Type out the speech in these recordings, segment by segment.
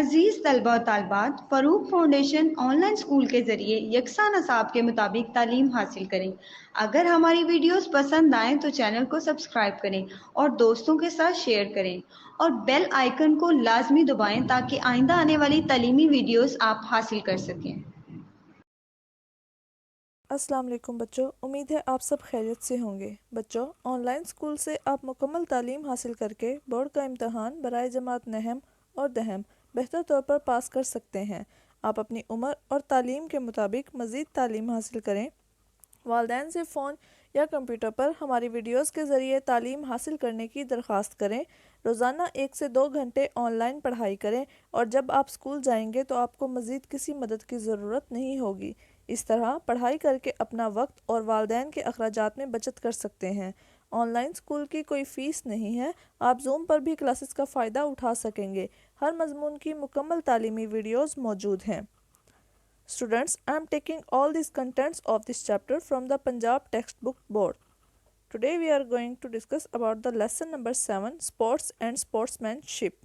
عزیز طلبہ و طالبات، فروغ فاؤنڈیشن آن لائن اسکول کے ذریعے یکساں نصاب کے مطابق تعلیم حاصل کریں۔ اگر ہماری ویڈیوز پسند آئیں تو چینل کو سبسکرائب کریں اور دوستوں کے ساتھ شیئر کریں اور بیل آئیکن کو لازمی دبائیں تاکہ آئندہ آنے والی تعلیمی ویڈیوز آپ حاصل کر سکیں۔ السلام علیکم بچوں، امید ہے آپ سب خیریت سے ہوں گے۔ بچوں، آن لائن اسکول سے آپ مکمل تعلیم حاصل کر کے بورڈ کا امتحان برائے جماعت نہم اور دہم بہتر طور پر پاس کر سکتے ہیں۔ آپ اپنی عمر اور تعلیم کے مطابق مزید تعلیم حاصل کریں۔ والدین سے فون یا کمپیوٹر پر ہماری ویڈیوز کے ذریعے تعلیم حاصل کرنے کی درخواست کریں۔ روزانہ 1 سے 2 گھنٹے آن لائن پڑھائی کریں اور جب آپ اسکول جائیں گے تو آپ کو مزید کسی مدد کی ضرورت نہیں ہوگی۔ اس طرح پڑھائی کر کے اپنا وقت اور والدین کے اخراجات میں بچت کر سکتے ہیں۔ آن لائن اسکول کی کوئی فیس نہیں ہے، آپ زوم پر بھی کلاسز کا فائدہ اٹھا سکیں گے۔ ہر مضمون کی مکمل تعلیمی ویڈیوز موجود ہیں۔ Students, I am taking all these contents of this chapter from the Punjab textbook board. Today we are going to discuss about the lesson number 7, sports and sportsmanship.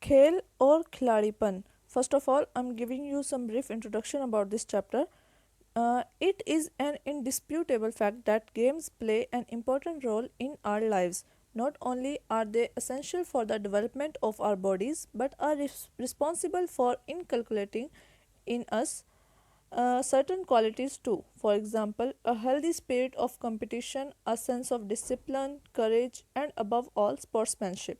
کھیل اور کھلاڑی پن. First of all, I am giving you some brief introduction about this chapter. It is an indisputable fact that games play an important role in our lives. Not only are they essential for the development of our bodies, but are responsible for inculcating in us certain qualities too. For example, a healthy spirit of competition, a sense of discipline, courage, and above all, sportsmanship.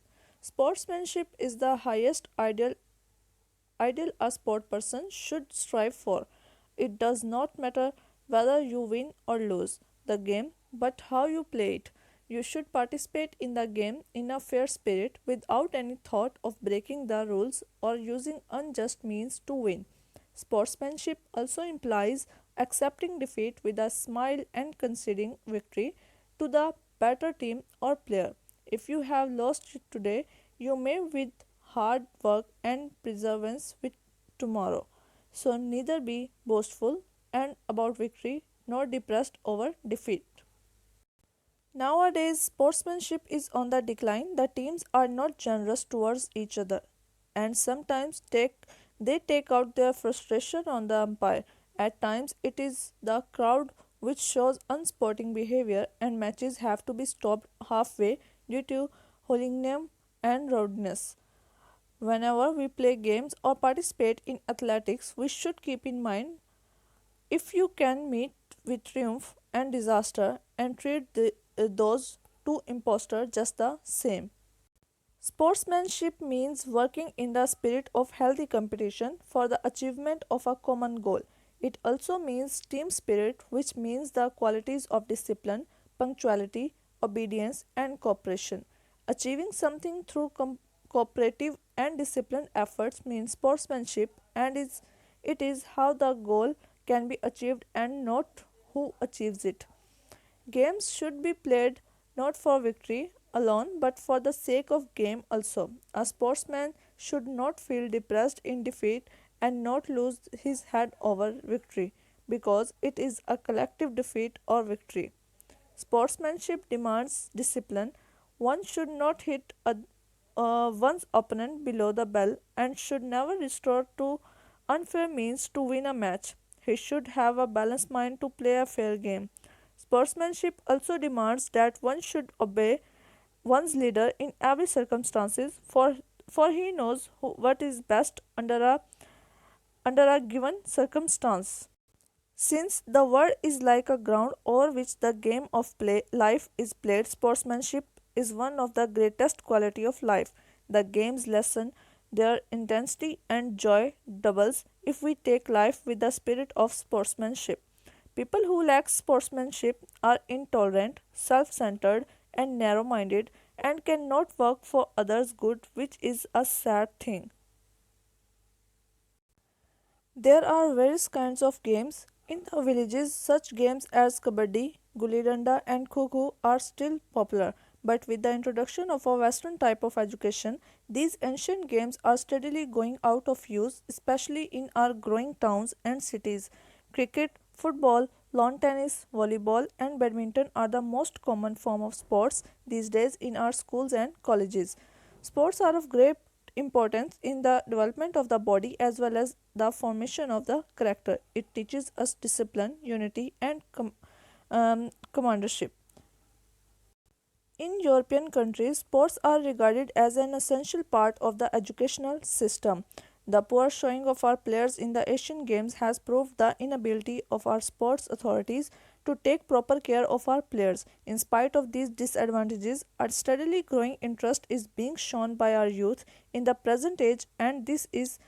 Sportsmanship is the highest ideal a sport person should strive for. It does not matter whether you win or lose the game, but how you play it. You should participate in the game in a fair spirit without any thought of breaking the rules or using unjust means to win. Sportsmanship also implies accepting defeat with a smile and conceding victory to the better team or player. If you have lost today, you may with hard work and perseverance with tomorrow. So neither be boastful and about victory nor depressed over defeat. Nowadays, sportsmanship is on the decline. The teams are not generous towards each other, and sometimes they take out their frustration on the umpire. At times, it is the crowd which shows unsporting behavior, and matches have to be stopped halfway due to hooliganism and rowdiness. Whenever we play games or participate in athletics, we should keep in mind if you can meet with triumph and disaster and treat those two impostors just the same. Sportsmanship means working in the spirit of healthy competition for the achievement of a common goal. It also means team spirit, which means the qualities of discipline, punctuality, obedience, and cooperation. Achieving something through cooperative and disciplined efforts means sportsmanship, and it is how the goal can be achieved and not who achieves it. Games should be played not for victory alone but for the sake of game also. A sportsman should not feel depressed in defeat and not lose his head over victory, because it is a collective defeat or victory. Sportsmanship demands discipline. One should not hit one's opponent below the bell and should never resort to unfair means to win a match. He should have a balanced mind to play a fair game. Sportsmanship also demands that one should obey one's leader in every circumstances, for he knows what is best under a given circumstance. Since the world is like a ground over which the game of life is played, sportsmanship is one of the greatest quality of life. The games lessen their intensity and joy doubles if we take life with the spirit of sportsmanship. People who lack sportsmanship are intolerant, self-centered, and narrow-minded, and cannot work for others' good, which is a sad thing. There are various kinds of games. In the villages, such games as kabaddi, gulli danda, and kho-kho are still popular. But with the introduction of a Western type of education, these ancient games are steadily going out of use, especially in our growing towns and cities. Cricket, football, lawn tennis, volleyball, and badminton are the most common form of sports these days in our schools and colleges. Sports are of great importance in the development of the body as well as the formation of the character. It teaches us discipline, unity, and commandership. In European countries, sports are regarded as an essential part of the educational system. The poor showing of our players in the Asian Games has proved the inability of our sports authorities to take proper care of our players. In spite of these disadvantages, a steadily growing interest is being shown by our youth in the present age, and this is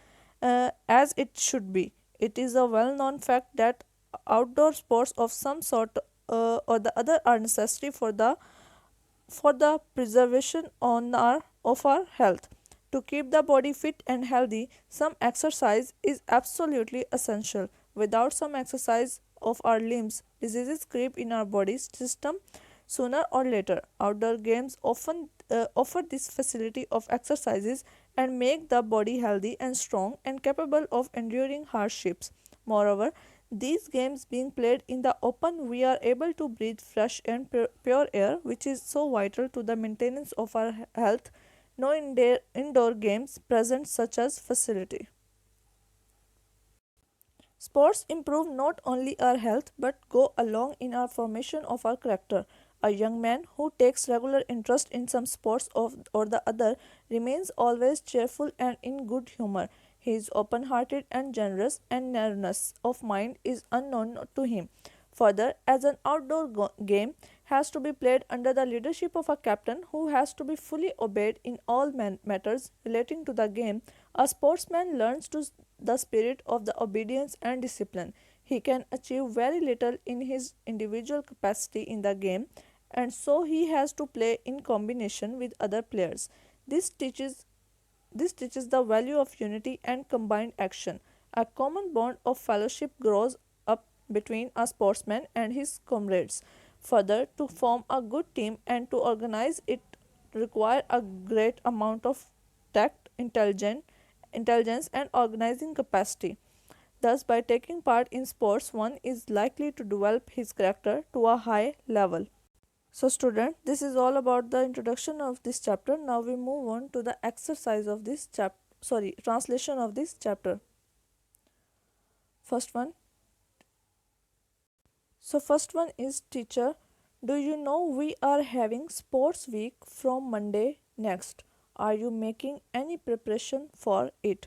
as it should be. It is a well known fact that outdoor sports of some sort or the other are necessary for the preservation of our health. To keep the body fit and healthy, some exercise is absolutely essential. Without some exercise of our limbs, diseases creep in our body system sooner or later. Outdoor games often offer this facility of exercises and make the body healthy and strong and capable of enduring hardships. Moreover, these games being played in the open, we are able to breathe fresh and pure air, which is so vital to the maintenance of our health. No indoor games present such as facility. Sports improve not only our health but go along in our formation of our character. A young man who takes regular interest in some sports or the other remains always cheerful and in good humor. He is open hearted and generous, and narrowness of mind is unknown to him. Further, as an outdoor game has to be played under the leadership of a captain who has to be fully obeyed in all matters relating to the game, a sportsman learns to the spirit of the obedience and discipline. He can achieve very little in his individual capacity in the game, and so he has to play in combination with other players. This teaches this teaches the value of unity and combined action. A common bond of fellowship grows up between a sportsman and his comrades. Further, to form a good team and to organize it require a great amount of tact, intelligence and organizing capacity. Thus, by taking part in sports, one is likely to develop his character to a high level. So student, this is all about the introduction of this chapter. Now we move on to the exercise of this translation of this chapter. First one. So first one is teacher, do you know we are having sports week from Monday next? Are you making any preparation for it?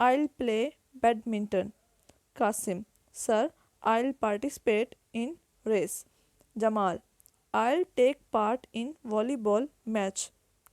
I'll play badminton. Qasim, sir, I'll participate in race. Jamal, I'll take part in volleyball match.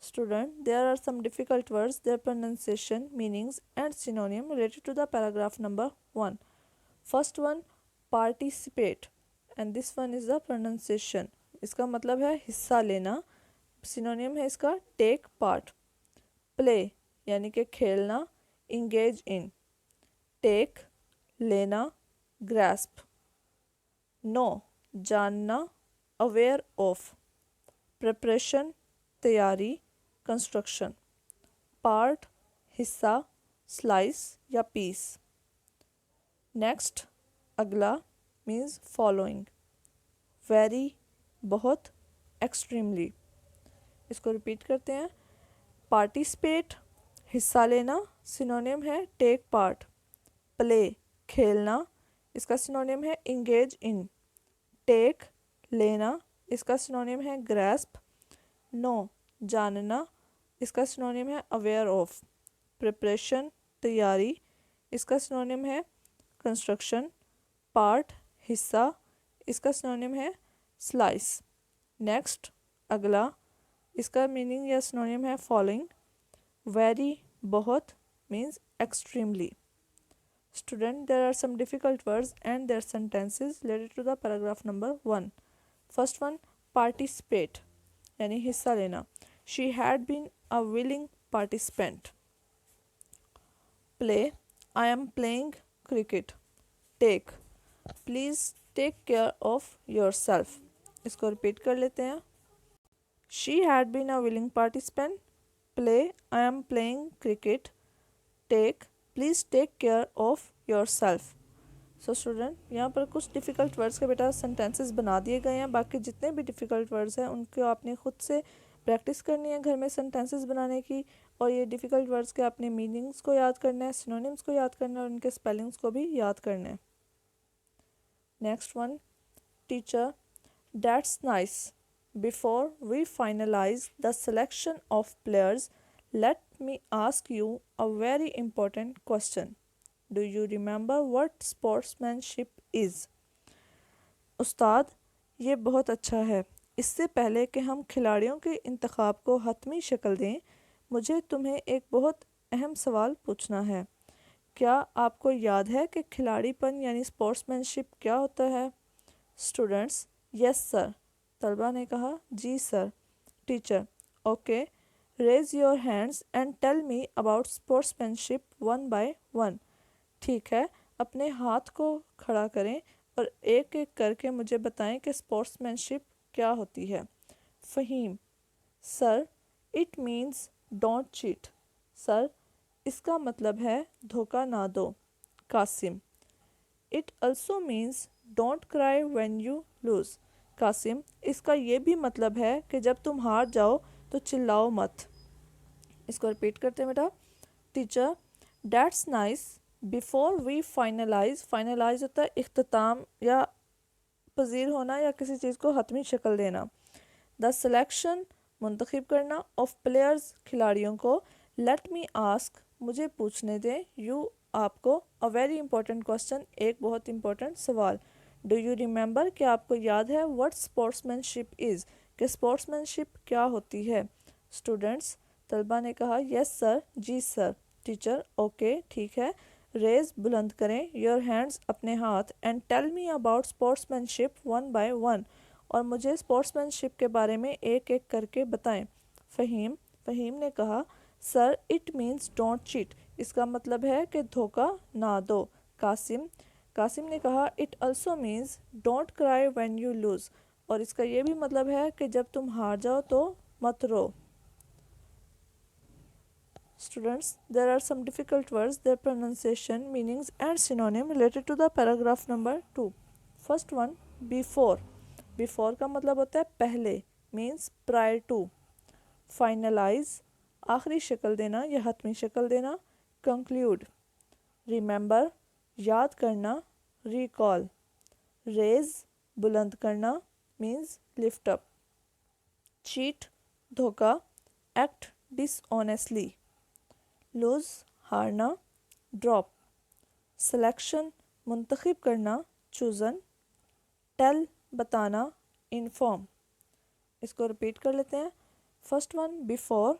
Student, there are some difficult words, their pronunciation, meanings and synonym related to the paragraph number 1. First one, participate. And this one is the pronunciation. اس کا مطلب ہے حصہ لینا. Synonym ہے اس کا take part. پلے یعنی کہ کھیلنا. انگیج ان ٹیک لینا. گراسپ نو جاننا. اویئر آف پریپریشن تیاری. کنسٹرکشن پارٹ حصہ. سلائس یا پیس. نیکسٹ اگلا مینز فالوئنگ. ویری بہت. ایکسٹریملی. اس کو ریپیٹ کرتے ہیں. پارٹیسپیٹ حصہ لینا. سینونیم ہے ٹیک پارٹ. پلے کھیلنا. اس کا سینونیم ہے انگیج ان. ٹیک لینا. اس کا سینونیم ہے گراسپ. نو جاننا. اس کا سینونیم ہے اویئر آف. پریپریشن تیاری. اس کا سینونیم ہے کنسٹرکشن. پارٹ حصہ. اس کا سینونیم ہے سلائس. نیکسٹ اگلا. اس کا میننگ یا سینونیم ہے فالوئنگ. ویری بہت means extremely. Student, there are some difficult words and their sentences related to the paragraph number 1. First one, participate یعنی حصہ لینا. She had been a willing participant. Play, I am playing cricket. Take, please take care of yourself. اس کو repeat کر لیتے ہیں. She had been a willing participant. Play, I am playing cricket. Take, please take care of yourself. So student, یہاں پر کچھ difficult words کے بیٹا sentences بنا دیے گئے ہیں. باقی جتنے بھی ڈیفیکلٹ ورڈز ہیں ان کو آپ نے خود سے پریکٹس کرنی ہے گھر میں سینٹینسز بنانے کی. اور یہ ڈیفیکلٹ ورڈز کے اپنے میننگز کو یاد کرنا ہے, سینونیمز کو یاد کرنا ہے اور ان کے اسپیلنگز کو بھی یاد کرنا ہے. Next one, teacher, that's nice. Before we finalize the selection of players, let me ask you a very important question. Do you remember what sportsmanship is? استاد, یہ بہت اچھا ہے. اس سے پہلے کہ ہم کھلاڑیوں کے انتخاب کو حتمی شکل دیں, مجھے تمہیں ایک بہت اہم سوال پوچھنا ہے. کیا آپ کو یاد ہے کہ کھلاڑی پن یعنی اسپورٹسمینشپ کیا ہوتا ہے؟ Students, yes sir. طلبہ نے کہا جی sir. Teacher, okay, raise your hands and tell me about sportsmanship one by one. ٹھیک ہے, اپنے ہاتھ کو کھڑا کریں اور ایک ایک کر کے مجھے بتائیں کہ اسپورٹسمینشپ کیا ہوتی ہے. Faheem, sir, it means don't cheat. Sir, اس کا مطلب ہے دھوکہ نہ دو. Qasim, it also means don't cry when you lose. Qasim, اس کا یہ بھی مطلب ہے کہ جب تم ہار جاؤ تو چلاؤ مت. اس کو ریپیٹ کرتے ہیں بیٹا. Teacher, that's nice. Before we finalise, finalise ہوتا ہے اختتام یا پذیر ہونا یا کسی چیز کو حتمی شکل دینا. دا سلیکشن منتخب کرنا. آف پلیئرز کھلاڑیوں کو. لیٹ می آسک مجھے پوچھنے دیں. یو آپ کو. اے ویری امپورٹنٹ کوسچن ایک بہت امپورٹنٹ سوال. ڈو یو ریممبر کہ آپ کو یاد ہے what sportsmanship is کہ sportsmanship کیا ہوتی ہے؟ اسٹوڈنٹس, طلبہ نے کہا یس سر. جی سر. ٹیچر, اوکے, ٹھیک ہے. ریز بلند کریں. یور ہینڈس اپنے ہاتھ. And tell me about sportsmanship one by one اور مجھے sportsmanship کے بارے میں ایک ایک کر کے بتائیں. فہیم نے کہا سر, اٹ مینس ڈونٹ چیٹ. اس کا مطلب ہے کہ دھوکہ نہ دو. قاسم نے کہا it also means don't cry when you loose اور اس کا یہ بھی مطلب ہے کہ جب تم ہار جاؤ تو مت رو. Students, there are some difficult words, their pronunciation, meanings and synonym related to the paragraph number 2. First one, before. Before کا مطلب ہوتا ہے پہلے, means prior to. Finalize, آخری شکل دینا یا حتمی شکل دینا. Conclude. Remember, یاد کرنا. Recall. Raise, بلند کرنا, means lift up. Cheat, دھوکا. Act dishonestly. Lose, ہارنا. Drop. Selection, منتخب کرنا. Chosen. Tell, بتانا. Inform. اس کو ریپیٹ کر لیتے ہیں. First one, before,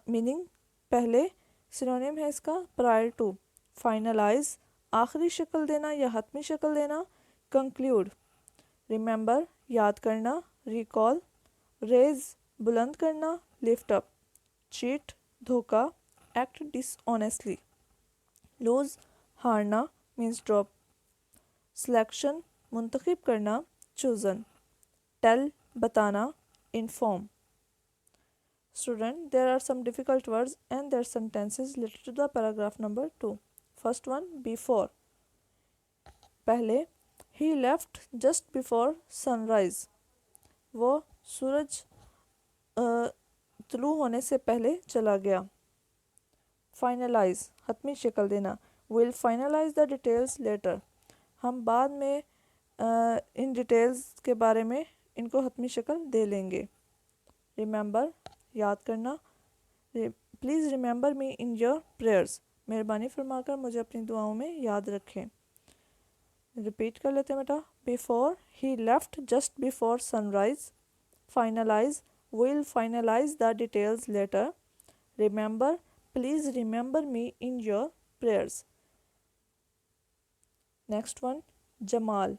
meaning پہلے. سینونیم ہے اس کا prior to. Finalize, آخری شکل دینا یا حتمی شکل دینا. Conclude, ریممبر یاد کرنا، ریکال ریز بلند کرنا، لفٹ اپ چیٹ دھوکا، ایکٹ ڈس آنیسٹلی، لوز ہارنا مینس ڈراپ، سلیکشن منتخب کرنا، چوزن، ٹیل بتانا، inform. Student, there are some difficult words and their sentences related to the paragraph number 2. First one, before. پہلے he left just before sunrise. وہ سورج طلوع ہونے سے پہلے چلا گیا. Finalize حتمی شکل دینا. We'll finalize the details later. ہم بعد میں ان ڈیٹیلز کے بارے میں ان کو حتمی شکل دے لیں گے. Remember یاد کرنا. Please remember me in your prayers. مہربانی فرما کر مجھے اپنی دعاؤں میں یاد رکھیں. ریپیٹ کر لیتے ہیں بیٹا. Before he left just before sunrise. Finalise well finalise the details later. Remember please remember me in your prayers. Next one, Jamal.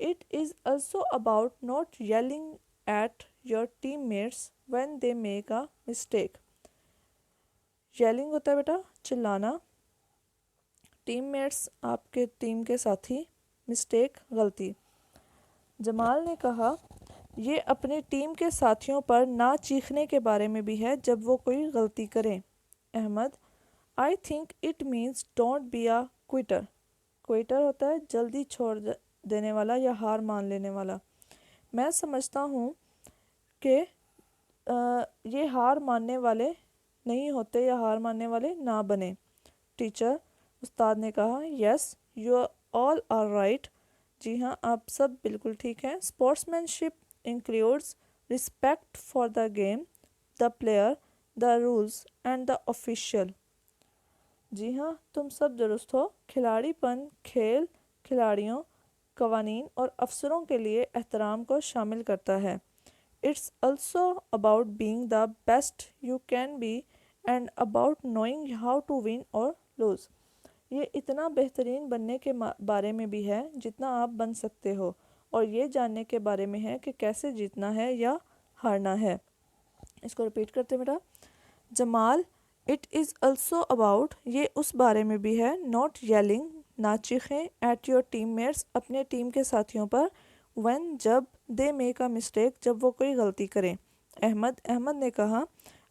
It is also about not yelling at your teammates when they make a mistake. Yelling ہوتا ہے بیٹا چلانا. Team mates آپ کے team کے ساتھی. Mistake غلطی. جمال نے کہا یہ اپنی ٹیم کے ساتھیوں پر نہ چیخنے کے بارے میں بھی ہے جب وہ کوئی غلطی کریں. Ahmad, I think it means don't be a quitter. کوئٹر ہوتا ہے جلدی چھوڑ دینے والا یا ہار مان لینے والا. میں سمجھتا ہوں کہ یہ ہار ماننے والے نہیں ہوتے یا ہار ماننے والے نہ بنے. ٹیچر استاد نے کہا yes you all are right. جی ہاں آپ سب بالکل ٹھیک ہیں. Sportsmanship includes respect for the game, the player, the rules and the official. جی ہاں تم سب درست ہو. کھلاڑی پن کھیل, کھلاڑیوں, قوانین اور افسروں کے لیے احترام کو شامل کرتا ہے. It's also about being the best you can be and about knowing how to win or lose. یہ اتنا بہترین بننے کے بارے میں بھی ہے جتنا آپ بن سکتے ہو, اور یہ جاننے کے بارے میں ہے کہ کیسے جیتنا ہے یا ہارنا ہے. اس کو ریپیٹ کرتے بیٹا. جمال, اٹ از also about یہ اس بارے میں بھی ہے, not yelling نہ چیخیں, at your teammates اپنے ٹیم کے ساتھیوں پر, when جب, they make a mistake جب وہ کوئی غلطی کریں. احمد نے کہا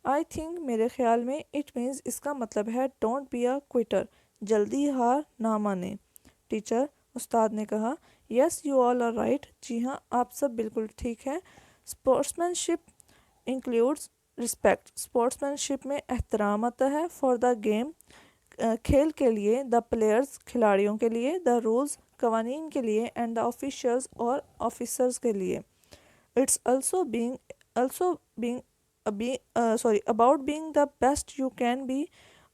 I think میرے خیال میں it means اس کا مطلب ہے don't be a quitter جلدی ہار نہ مانیں. ٹیچر استاد نے کہا yes you all are right. جی ہاں آپ سب بالکل ٹھیک ہیں. اسپورٹسمین شپ انکلیوڈس رسپیکٹ. اسپورٹس مین شپ میں احترام آتا ہے. فار دا گیم کھیل کے لیے, دا پلیئرز کھلاڑیوں کے لیے, دا رولز قوانین کے لیے, اینڈ دا آفیشلز اور آفیسرز کے لیے. It's also being about being the best you can be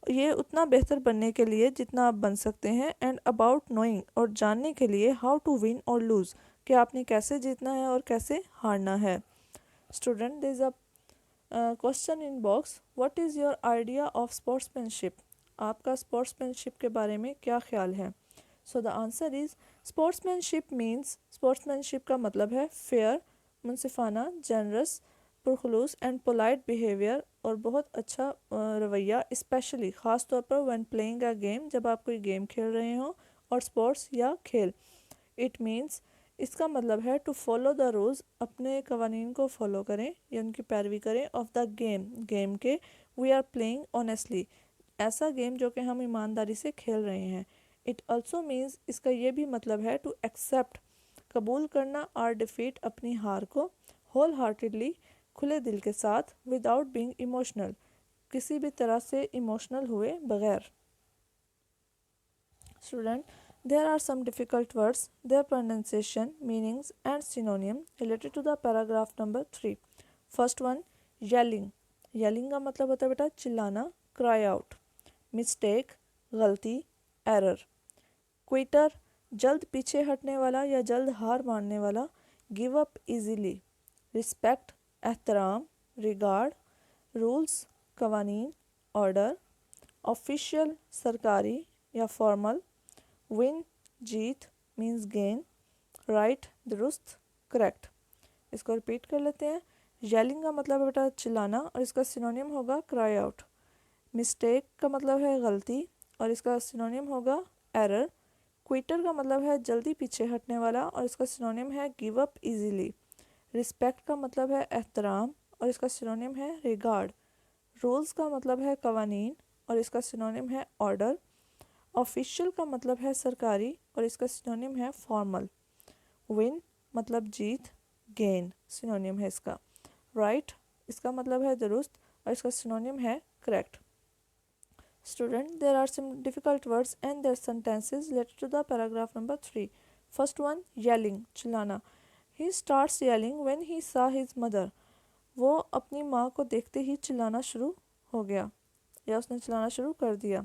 یہ اتنا بہتر بننے کے لیے جتنا آپ بن سکتے ہیں. اینڈ about knowing اور جاننے کے لیے how to win or lose کہ آپ نے کیسے جیتنا ہے اور کیسے ہارنا ہے. Student there is a question in box. What is your idea of sportsmanship? آپ کا sportsmanship کے بارے میں کیا خیال ہے؟ So the answer is sportsmanship means sportsmanship کا مطلب ہے fair منصفانہ, generous پرخلوص اینڈ polite behavior اور بہت اچھا رویہ, اسپیشلی خاص طور پر when playing a game جب آپ کوئی گیم کھیل رہے ہوں, اور sports یا کھیل. It means اس کا مطلب ہے to follow the rules اپنے قوانین کو فالو کریں یا ان کی پیروی کریں, of the گیم کے, we are playing honestly ایسا گیم جو کہ ہم ایمانداری سے کھیل رہے ہیں. It also means اس کا یہ بھی مطلب ہے to accept قبول کرنا, our defeat اپنی ہار کو, wholeheartedly کھلے دل کے ساتھ, without being emotional کسی بھی طرح سے ایموشنل ہوئے بغیر. Student, there are some difficult words, their pronunciation, meanings and synonym related to the paragraph number 3. First one, yelling. Yelling کا مطلب ہوتا ہے بیٹا چلانا, cry out. Mistake غلطی, error. Quitter جلد پیچھے ہٹنے والا یا جلد ہار ماننے والا, give up easily. Respect احترام, regard. Rules قوانین, order. Official سرکاری یا formal. Win جیت means gain. Right درست کریکٹ. اس کو ریپیٹ کر لیتے ہیں. ییلنگ کا مطلب ہے بیٹا چلانا اور اس کا سینونیم ہوگا کرائی آؤٹ. مسٹیک کا مطلب ہے غلطی اور اس کا سینونیم ہوگا ایرر. کوئٹر کا مطلب ہے جلدی پیچھے ہٹنے والا اور اس کا سینونیم ہے گیو اپ ایزیلی. رسپیکٹ کا مطلب ہے احترام اور اس کا سینونیم ہے ریگارڈ. رولز کا مطلب ہے قوانین اور اس کا سینونیم ہے آرڈر. آفیشیل کا مطلب ہے سرکاری اور اس کا سینونیم ہے فارمل. ون مطلب جیت، گین سینونیم ہے اس کا. رائٹ اس کا مطلب ہے درست اور اس کا سینونیم ہے correct. Student, there are some difficult words and their sentences related to the paragraph number 3. First one, yelling, چلانا. He starts yelling when he saw his mother. وہ اپنی ماں کو دیکھتے ہی چلانا شروع ہو گیا یا اس نے چلانا شروع کر دیا.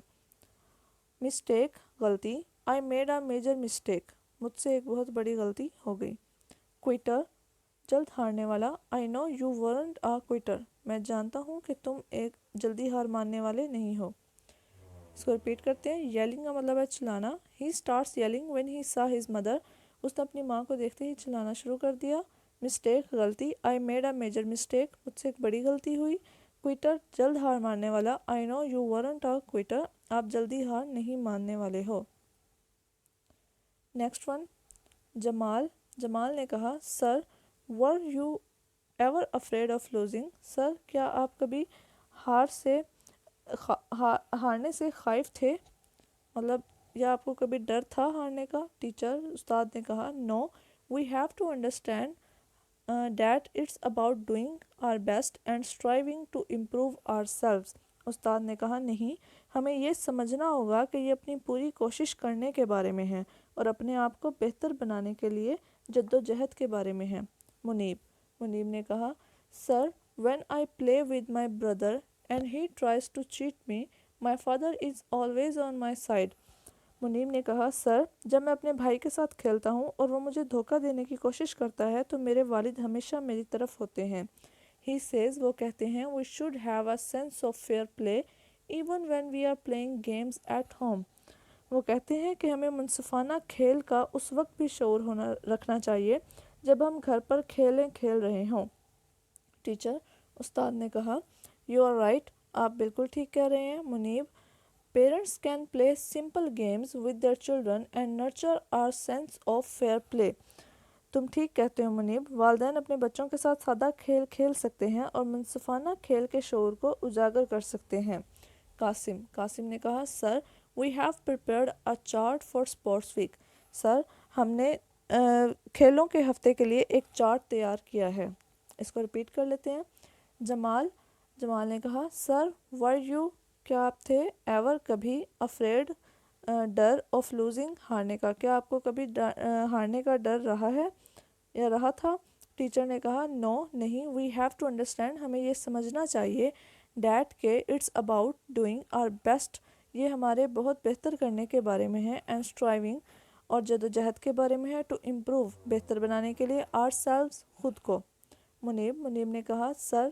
Mistake, غلطی. I made a major mistake. مجھ سے ایک بہت بڑی غلطی ہو گئی. Quitter, جلد ہارنے والا. I know you weren't a quitter. میں جانتا ہوں کہ تم ایک جلدی ہار ماننے والے نہیں ہو. اس کو ریپیٹ کرتے ہیں. ییلنگ کا مطلب ہے چلانا. ہی اسٹارٹس ییلنگ وین ہی سا ہز مدر. اس نے اپنی ماں کو دیکھتے ہی چلانا شروع کر دیا. مسٹیک غلطی. I made a major mistake. مجھ سے ایک بڑی غلطی ہوئی. کوئٹر جلد ہار ماننے والا. آئی نو یو ورنٹ اے کوئٹر. آپ جلدی ہار نہیں ماننے والے ہو. نیکسٹ ون, جمال. جمال نے کہا sir were you ever afraid of losing. Sir کیا آپ کبھی ہارنے سے خائف تھے؟ مطلب یا آپ کو کبھی ڈر تھا ہارنے کا؟ ٹیچر استاد نے کہا no we have to understand that it's about doing our best and striving to improve ourselves. استاد نے کہا نہیں، ہمیں یہ سمجھنا ہوگا کہ یہ اپنی پوری کوشش کرنے کے بارے میں ہے اور اپنے آپ کو بہتر بنانے کے لیے جد و جہد کے بارے میں ہے. منیب نے کہا sir when I play with my brother and he tries to cheat me, my father is always on my side. منیب نے کہا سر جب میں اپنے بھائی کے ساتھ کھیلتا ہوں اور وہ مجھے دھوکہ دینے کی کوشش کرتا ہے تو میرے والد ہمیشہ میری طرف ہوتے ہیں. He says, وہ کہتے ہیں we should have a sense of fair play even when we are playing games at home. وہ کہتے ہیں کہ ہمیں منصفانہ کھیل کا اس وقت بھی شعور رکھنا چاہیے جب ہم گھر پر کھیل رہے ہوں. ٹیچر استاد نے کہا یو آر رائٹ. آپ بالکل ٹھیک کہہ رہے ہیں Muneeb. Parents can play simple games with their children and nurture our sense of fair play. تم ٹھیک کہتے ہو منیب. والدین اپنے بچوں کے ساتھ سادہ کھیل کھیل سکتے ہیں اور منصفانہ کھیل کے شعور کو اجاگر کر سکتے ہیں. قاسم نے کہا sir we have prepared a chart for sports week. Sir ہم نے کھیلوں کے ہفتے کے لیے ایک چارٹ تیار کیا ہے. اس کو ریپیٹ کر لیتے ہیں. جمال نے کہا سر ور یو کیا آپ تھے ایور کبھی افریڈ ڈر آف لوزنگ ہارنے کا. کیا آپ کو کبھی ہارنے کا ڈر رہا ہے یا رہا تھا؟ ٹیچر نے کہا نو نہیں وی ہیو ٹو انڈرسٹینڈ. ہمیں یہ سمجھنا چاہیے دیٹ کہ it's about doing our best. یہ ہمارے بہت بہتر کرنے کے بارے میں ہے. اینڈ اسٹرائیونگ اور جد و جہد کے بارے میں ہے. ٹو امپروو بہتر بنانے کے لیے. آر سیلوز خود کو. منیب نے کہا sir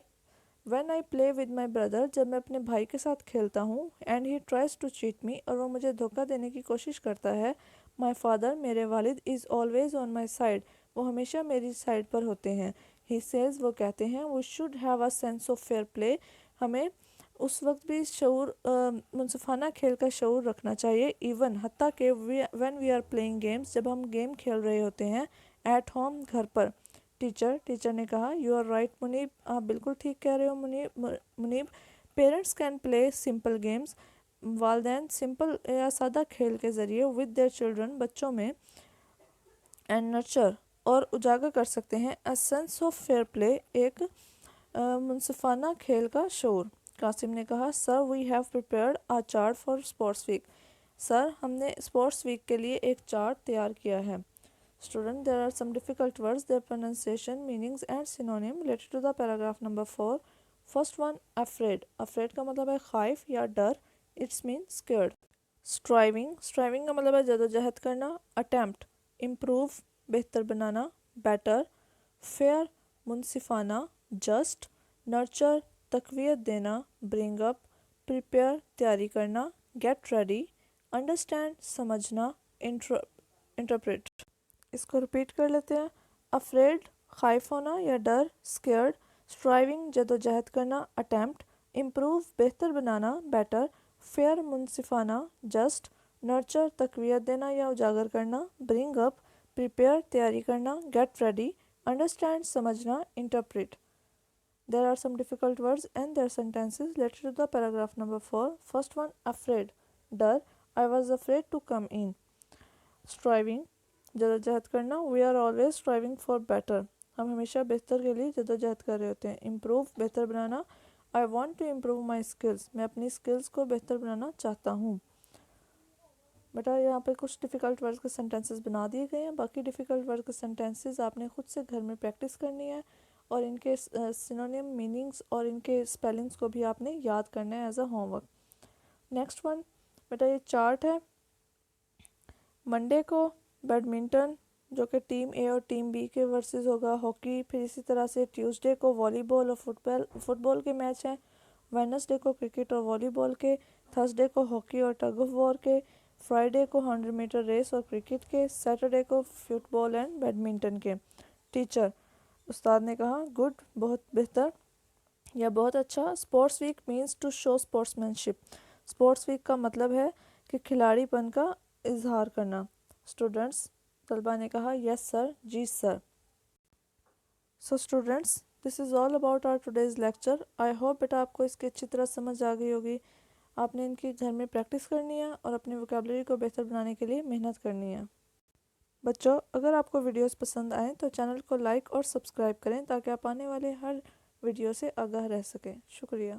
when I play with my brother جب میں اپنے بھائی کے ساتھ کھیلتا ہوں and he tries to cheat me اور وہ مجھے دھوکہ دینے کی کوشش کرتا ہے. مائی فادر میرے والد is always on my side. وہ ہمیشہ میری سائڈ پر ہوتے ہیں. ہی سیز وہ کہتے ہیں we should have a sense of fair play. ہمیں اس وقت بھی منصفانہ کھیل کا شعور رکھنا چاہیے. ایون حتیٰ کہ when we are playing games جب ہم گیم کھیل رہے ہوتے ہیں. ایٹ ہوم گھر پر. ٹیچر نے کہا یو آر رائٹ منیب. آپ بالکل ٹھیک کہہ رہے ہو Muneeb. Parents can play simple games. والدین سمپل یا سادہ کھیل کے ذریعے ود دیئر چلڈرن بچوں میں اینڈ نرچر اور اجاگر کر سکتے ہیں a sense of fair play ایک منصفانہ کھیل کا شعور. قاسم نے کہا sir we have prepared a chart for sports week. Sir ہم نے اسپورٹس ویک کے لیے ایک چارٹ تیار کیا ہے. Student, there are some difficult words, their pronunciation, meanings and synonym related to the paragraph number 4. First one, afraid. Afraid کا مطلب ہے خائف یا ڈر. It's mean scared. Striving کا مطلب ہے جد و جہد کرنا. Attempt, improve, بہتر بنانا. Better. Fair, منصفانہ. Just. Nurture, تقویت دینا. Bring up. Prepare, تیاری کرنا. Get ready. Understand, سمجھنا. Interpret. اس کو ریپیٹ کر لیتے ہیں. افریڈ خائف ہونا یا ڈر، اسکیئرڈ، اسٹرائیونگ جدوجہد کرنا، اٹیمپٹ، امپروو بہتر بنانا، بیٹر، فیئر منصفانہ، جسٹ، نرچر تقویت دینا یا اجاگر کرنا، برنگ اپ پریپیئر تیاری کرنا، گیٹ ریڈی انڈرسٹینڈ سمجھنا، interpret. There are some difficult words and their sentences. Let's read the paragraph number 4. First one, afraid. ڈر. I was afraid to come in. Striving. جدوجہد کرنا. We are always striving for better. ہم ہمیشہ بہتر کے لیے جدوجہد کر رہے ہوتے ہیں. Improve. بہتر بنانا. I want to improve my skills. میں اپنی skills کو بہتر بنانا چاہتا ہوں. بیٹا یہاں پہ کچھ ڈیفیکلٹ ورڈز کے سینٹینسز بنا دیے گئے ہیں. باقی ڈیفیکلٹ ورڈ کے سینٹینسز آپ نے خود سے گھر میں پریکٹس کرنی ہے اور ان کے سینونیم میننگز اور ان کے اسپیلنگز کو بھی آپ نے یاد کرنا ہے as a home work. Next one beta یہ چارٹ ہے. منڈے کو بیڈمنٹن جو کہ ٹیم اے اور ٹیم بی کے ورسز ہوگا، ہاکی، پھر اسی طرح سے ٹیوزڈے کو والی بال اور فٹ بال کے میچ ہیں، وینسڈے کو کرکٹ اور والی بال کے، تھرسڈے کو ہاکی اور ٹگ آف وار کے، فرائیڈے کو 100 میٹر ریس اور کرکٹ کے، سیٹرڈے کو فٹ بال اینڈ بیڈمنٹن کے. ٹیچر استاد نے کہا گڈ بہت بہتر یا بہت اچھا. Sports week means to show sportsmanship. Sports week کا مطلب ہے کہ کھلاڑی پن کا اظہار کرنا. اسٹوڈنٹس طلبہ نے کہا یس سر، جی sir. So students this is all about our today's lecture. I hope بیٹا آپ کو اس کی اچھی طرح سمجھ آ گئی ہوگی. آپ نے ان کی گھر میں پریکٹس کرنی ہے اور اپنی ووکیبلری کو بہتر بنانے کے لیے محنت کرنی ہے. بچوں اگر آپ کو ویڈیوز پسند آئیں تو چینل کو لائک اور سبسکرائب کریں تاکہ آپ آنے والے ہر ویڈیو سے آگاہ رہ سکیں. شکریہ.